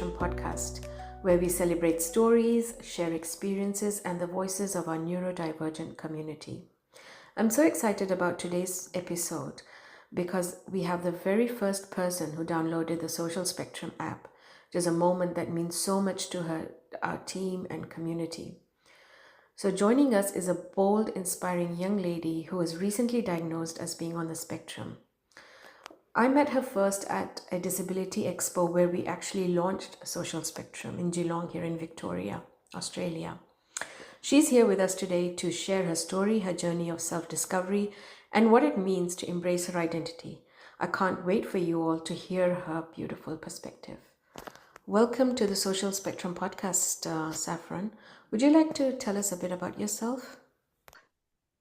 Spectrum podcast, where we celebrate stories, share experiences, and the voices of our neurodivergent community. I'm so excited about today's episode because we have the very first person who downloaded the Social Spectrum app. It is a moment that means so much to her, our team, and community. So, joining us is a bold, inspiring young lady who was recently diagnosed as being on the spectrum. I met her first at a disability expo where we actually launched Social Spectrum in Geelong, here in Victoria, Australia. She's here with us today to share her story, her journey of self discovery, and what it means to embrace her identity. I can't wait for you all to hear her beautiful perspective. Welcome to the Social Spectrum podcast, Saffron. Would you like to tell us a bit about yourself?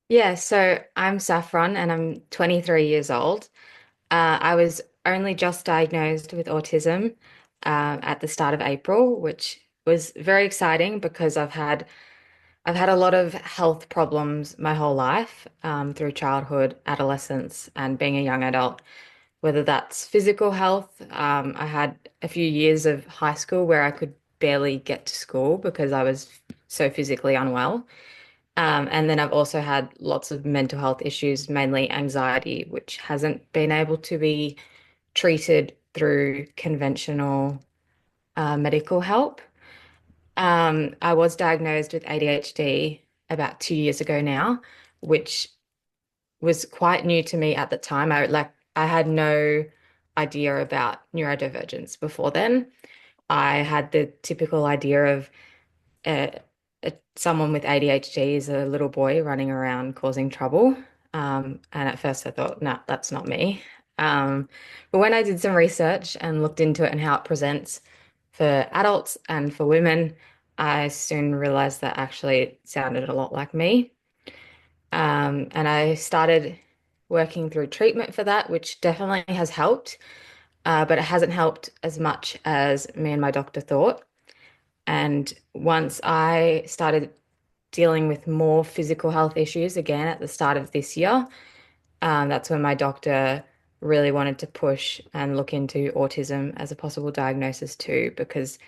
Yeah, so I'm Saffron and I'm 23 years old. I was only just diagnosed with autism at the start of April, which was very exciting because I've had a lot of health problems my whole life through childhood, adolescence, and being a young adult. Whether that's physical health, I had a few years of high school where I could barely get to school because I was so physically unwell. And then I've also had lots of mental health issues, mainly anxiety, which hasn't been able to be treated through conventional medical help. I was diagnosed with ADHD about 2 years ago now, which was quite new to me at the time. I had no idea about neurodivergence before then. I had the typical idea of uh, someone with ADHD is a little boy running around causing trouble. And at first I thought, no, that's not me. But when I did some research and looked into it and how it presents for adults and for women, I soon realized that actually it sounded a lot like me. And I started working through treatment for that, which definitely has helped, but it hasn't helped as much as me and my doctor thought. And once I started dealing with more physical health issues again at the start of this year, that's when my doctor really wanted to push and look into autism as a possible diagnosis too, because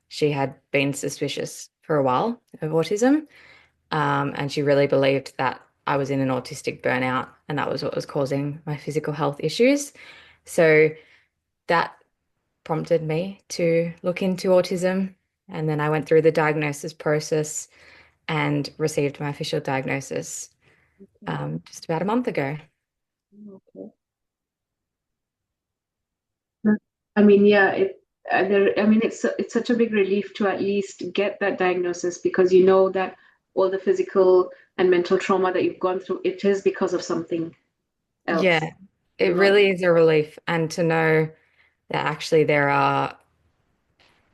she had been suspicious for a while of autism. And she really believed that I was in an autistic burnout and that was what was causing my physical health issues. So that prompted me to look into autism. And then I went through the diagnosis process and received my official diagnosis just about a month ago. Okay. I mean, yeah, I mean, it's such a big relief to at least get that diagnosis because you know that all the physical and mental trauma that you've gone through, it is because of something else. Yeah, it Right. really is a relief. And to know that actually there are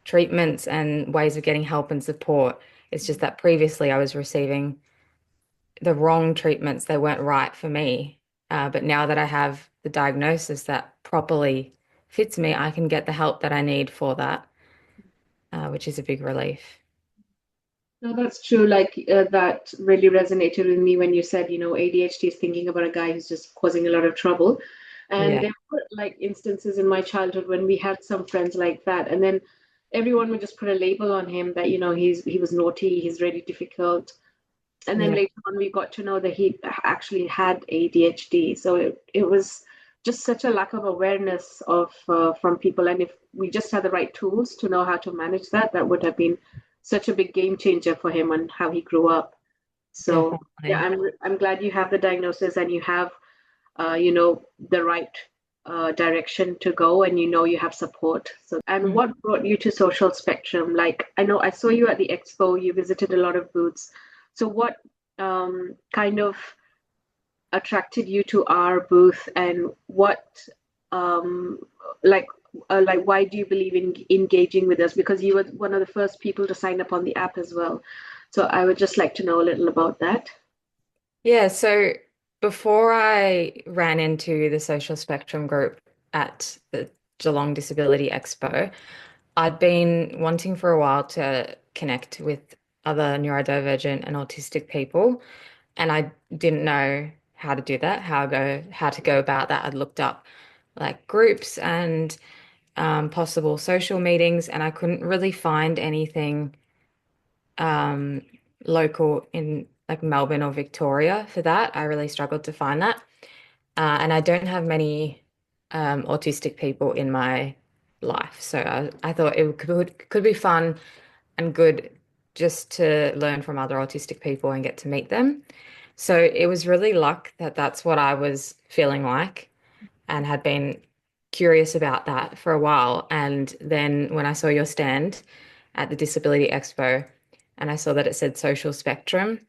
treatments and ways of getting help and support. It's just that previously I was receiving the wrong treatments. They weren't right for me. But now that I have the diagnosis that properly fits me, I can get the help that I need for that, which is a big relief. No, that's true. That really resonated with me when you said, ADHD is thinking about a guy who's just causing a lot of trouble. And Yeah. there were like instances in my childhood when we had some friends like that, and then everyone would just put a label on him that, he was naughty, he's really difficult. And then Yeah. later on, we got to know that he actually had ADHD. So it was just such a lack of awareness of from people. And if we just had the right tools to know how to manage that, that would have been such a big game changer for him and how he grew up. So yeah, Definitely. I'm glad you have the diagnosis and you have the right direction to go, and you have support. So, and Mm. what brought you to Social Spectrum? Like, I know I saw you at the expo, you visited a lot of booths. So, what kind of attracted you to our booth, and what um, like why do you believe in engaging with us? Because you were one of the first people to sign up on the app as well. So, I would just like to know a little about that. Yeah, so before I ran into the social spectrum group at the Geelong Disability Expo, I'd been wanting for a while to connect with other neurodivergent and autistic people, and I didn't know how to do that, how to go about that. I'd looked up like groups and possible social meetings, and I couldn't really find anything um, local in like Melbourne or Victoria for that. I really struggled to find that. And I don't have many autistic people in my life. So I thought it could be fun and good just to learn from other autistic people and get to meet them. So it was really luck that that's what I was feeling like and had been curious about that for a while. And then when I saw your stand at the Disability Expo and I saw that it said social spectrum,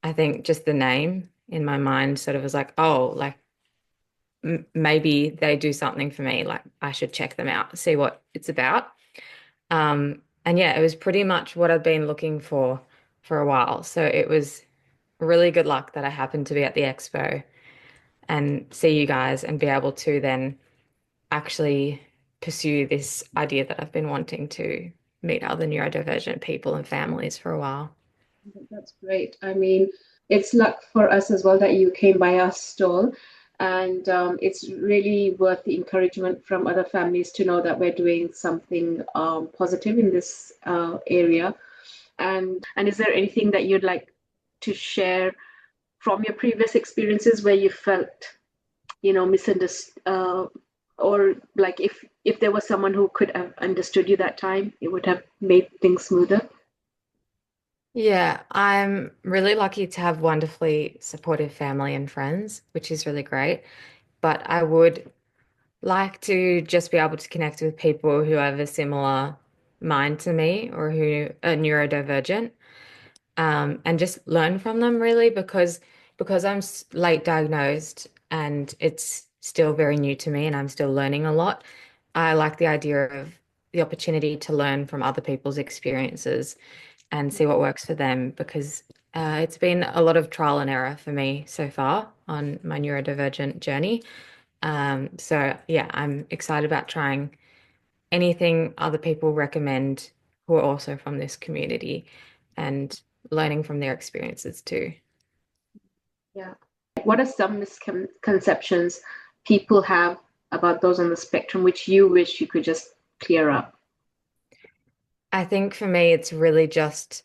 I think just the name in my mind sort of was like, oh, like m maybe they do something for me. Like I should check them out, see what it's about. And yeah, it was pretty much what I'd been looking for a while. So it was really good luck that I happened to be at the expo and see you guys and be able to then actually pursue this idea that I've been wanting to meet other neurodivergent people and families for a while. That's great. I mean, it's luck for us as well that you came by our stall. And it's really worth the encouragement from other families to know that we're doing something positive in this area. And is there anything that you'd like to share from your previous experiences where you felt, misunderstood, or like if there was someone who could have understood you that time, it would have made things smoother? Yeah, I'm really lucky to have wonderfully supportive family and friends, which is really great. But I would like to just be able to connect with people who have a similar mind to me or who are neurodivergent, and just learn from them really because I'm late diagnosed and it's still very new to me and I'm still learning a lot. I like the idea of the opportunity to learn from other people's experiences and see what works for them because it's been a lot of trial and error for me so far on my neurodivergent journey. So yeah, I'm excited about trying anything other people recommend who are also from this community and learning from their experiences too. Yeah. What are some misconceptions people have about those on the spectrum which you wish you could just clear up? I think for me, it's really just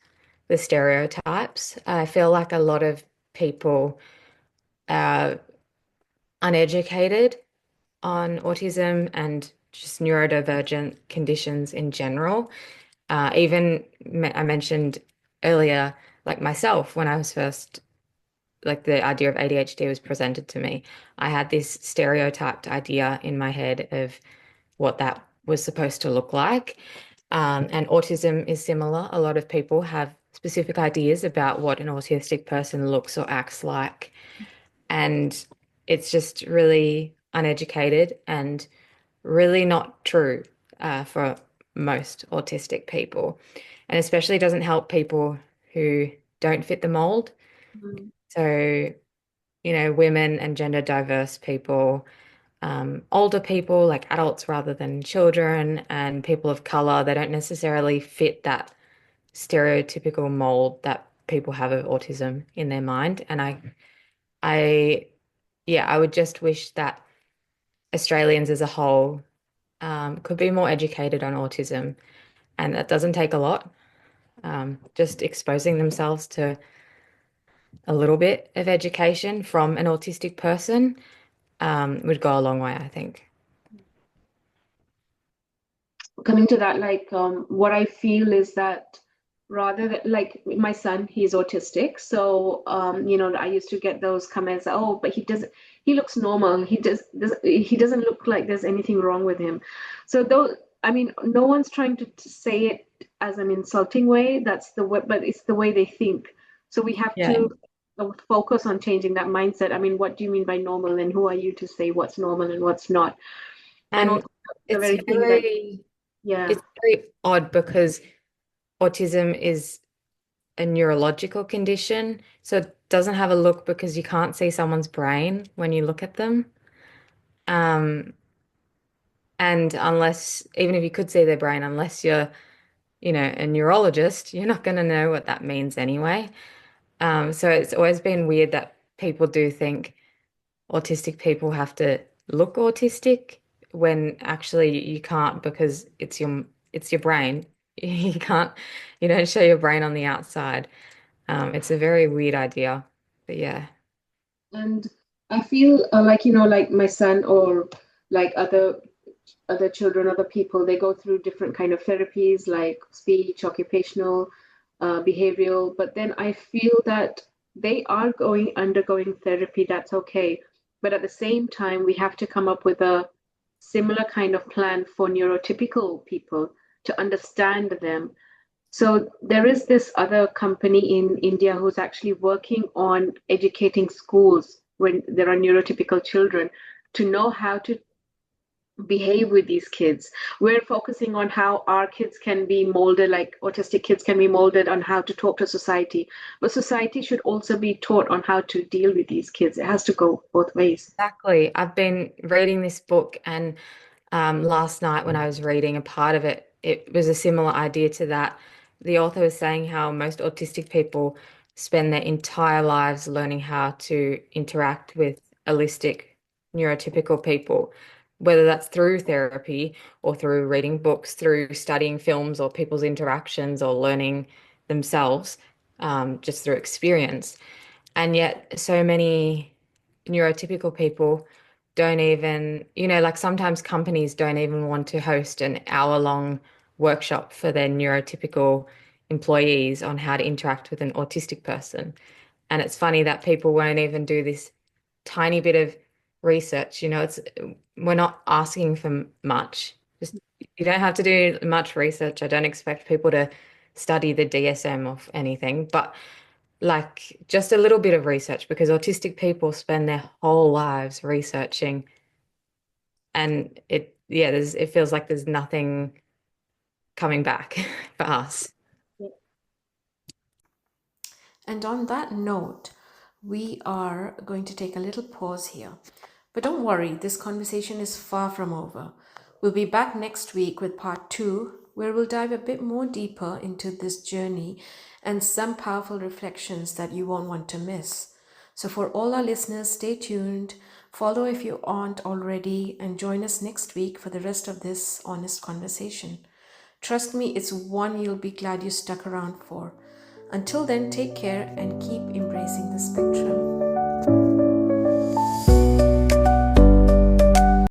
the stereotypes. I feel like a lot of people are uneducated on autism and just neurodivergent conditions in general. I mentioned earlier, like myself, when I was first, like the idea of ADHD was presented to me, I had this stereotyped idea in my head of what that was supposed to look like. And autism is similar. A lot of people have specific ideas about what an autistic person looks or acts like. And it's just really uneducated and really not true for most autistic people. And especially doesn't help people who don't fit the mold. Mm. So, women and gender diverse people, older people, like adults rather than children, and people of color, they don't necessarily fit that stereotypical mold that people have of autism in their mind. And I, yeah, I would just wish that Australians as a whole could be more educated on autism. And that doesn't take a lot. Just exposing themselves to a little bit of education from an autistic person would go a long way, I think. Coming to that, like what I feel is that rather than like my son, he's autistic. So I used to get those comments, oh, but he looks normal. He doesn't look like there's anything wrong with him. So though, I mean, no one's trying to say it as an insulting way. That's the way, but it's the way they think. So we have Yeah. to focus on changing that mindset. I mean, what do you mean by normal, and who are you to say what's normal and what's not? And And also the very thing that, yeah. it's very odd because autism is a neurological condition. So it doesn't have a look because you can't see someone's brain when you look at them. Um, and unless, even if you could see their brain, unless you're, a neurologist, you're not going to know what that means anyway. So it's always been weird that people do think autistic people have to look autistic when actually you can't because it's your brain. You can't you don't show your brain on the outside. It's a very weird idea. But yeah. And I feel like, like my son or like other children, other people, they go through different kind of therapies like speech, occupational, behavioral. But then I feel that they are undergoing therapy. That's okay. But at the same time, we have to come up with a similar kind of plan for neurotypical people to understand them. So there is this other company in India who's actually working on educating schools when there are neurotypical children to know how to behave with these kids. We're focusing on how our kids can be molded, like autistic kids can be molded on how to talk to society. But society should also be taught on how to deal with these kids. It has to go both ways. Exactly. I've been reading this book, and last night when I was reading a part of it, it was a similar idea to that. The author was saying how most autistic people spend their entire lives learning how to interact with allistic, neurotypical people, whether that's through therapy or through reading books, through studying films or people's interactions or learning themselves, just through experience. And yet, so many neurotypical people don't even, like sometimes companies don't even want to host an hour-long workshop for their neurotypical employees on how to interact with an autistic person. And it's funny that people won't even do this tiny bit of research. We're not asking for much. Just you don't have to do much research. I don't expect people to study the DSM of anything, but like just a little bit of research because autistic people spend their whole lives researching, and it feels like there's nothing coming back for us. And on that note, we are going to take a little pause here. But don't worry, this conversation is far from over. We'll be back next week with part two, where we'll dive a bit more deeper into this journey and some powerful reflections that you won't want to miss. So, for all our listeners, stay tuned, follow if you aren't already, and join us next week for the rest of this honest conversation. Trust me, it's one you'll be glad you stuck around for. Until then, take care and keep embracing the spectrum.